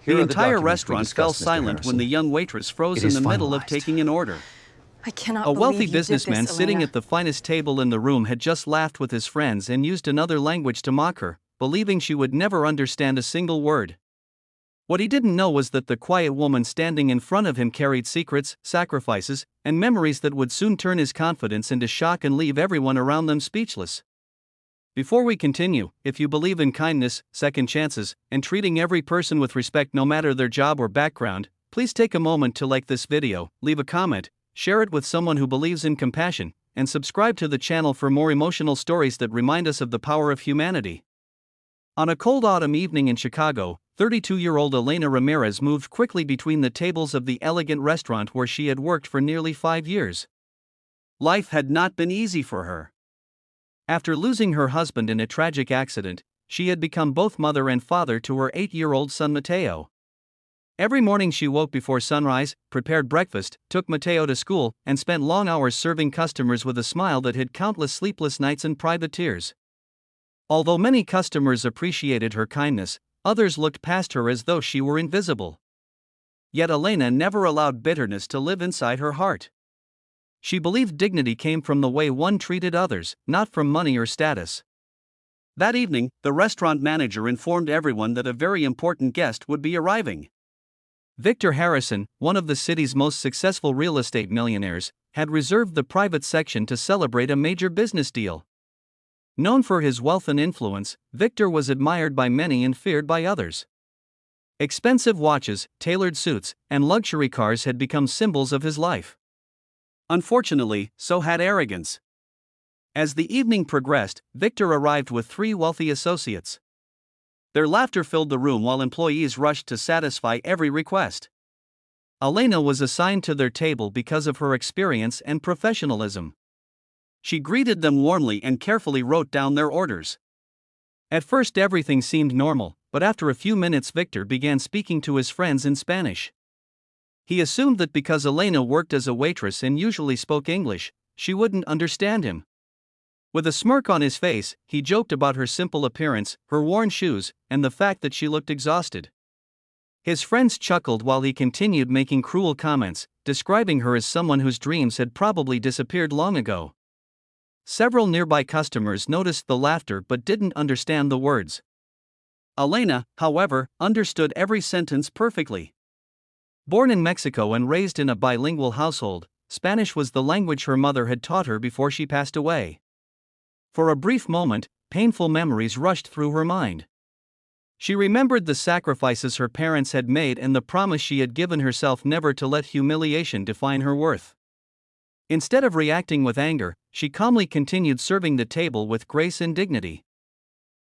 Here The are the entire documents we restaurant fell discussed, Mr. silent when Harrison. the young waitress froze It in is the middle of finalized. taking an order. I cannot A believe wealthy you did this, businessman sitting Elena. at the finest table in the room had just laughed with his friends and used another language to mock her, believing she would never understand a single word. What he didn't know was that the quiet woman standing in front of him carried secrets, sacrifices, and memories that would soon turn his confidence into shock and leave everyone around them speechless. Before we continue, if you believe in kindness, second chances, and treating every person with respect no matter their job or background, please take a moment to like this video, leave a comment, share it with someone who believes in compassion, and subscribe to the channel for more emotional stories that remind us of the power of humanity. On a cold autumn evening in Chicago, 32-year-old Elena Ramirez moved quickly between the tables of the elegant restaurant where she had worked for nearly 5 years. Life had not been easy for her. After losing her husband in a tragic accident, she had become both mother and father to her 8-year-old son Mateo. Every morning she woke before sunrise, prepared breakfast, took Mateo to school, and spent long hours serving customers with a smile that hid countless sleepless nights and private tears. Although many customers appreciated her kindness, others looked past her as though she were invisible. Yet Elena never allowed bitterness to live inside her heart. She believed dignity came from the way one treated others, not from money or status. That evening, the restaurant manager informed everyone that a very important guest would be arriving. Victor Harrison, one of the city's most successful real estate millionaires, had reserved the private section to celebrate a major business deal. Known for his wealth and influence, Victor was admired by many and feared by others. Expensive watches, tailored suits, and luxury cars had become symbols of his life. Unfortunately, so had arrogance. As the evening progressed, Victor arrived with 3 wealthy associates. Their laughter filled the room while employees rushed to satisfy every request. Elena was assigned to their table because of her experience and professionalism. She greeted them warmly and carefully wrote down their orders. At first everything seemed normal, but after a few minutes Victor began speaking to his friends in Spanish. He assumed that because Elena worked as a waitress and usually spoke English, she wouldn't understand him. With a smirk on his face, he joked about her simple appearance, her worn shoes, and the fact that she looked exhausted. His friends chuckled while he continued making cruel comments, describing her as someone whose dreams had probably disappeared long ago. Several nearby customers noticed the laughter but didn't understand the words. Elena, however, understood every sentence perfectly. Born in Mexico and raised in a bilingual household, Spanish was the language her mother had taught her before she passed away. For a brief moment, painful memories rushed through her mind. She remembered the sacrifices her parents had made and the promise she had given herself never to let humiliation define her worth. Instead of reacting with anger, she calmly continued serving the table with grace and dignity.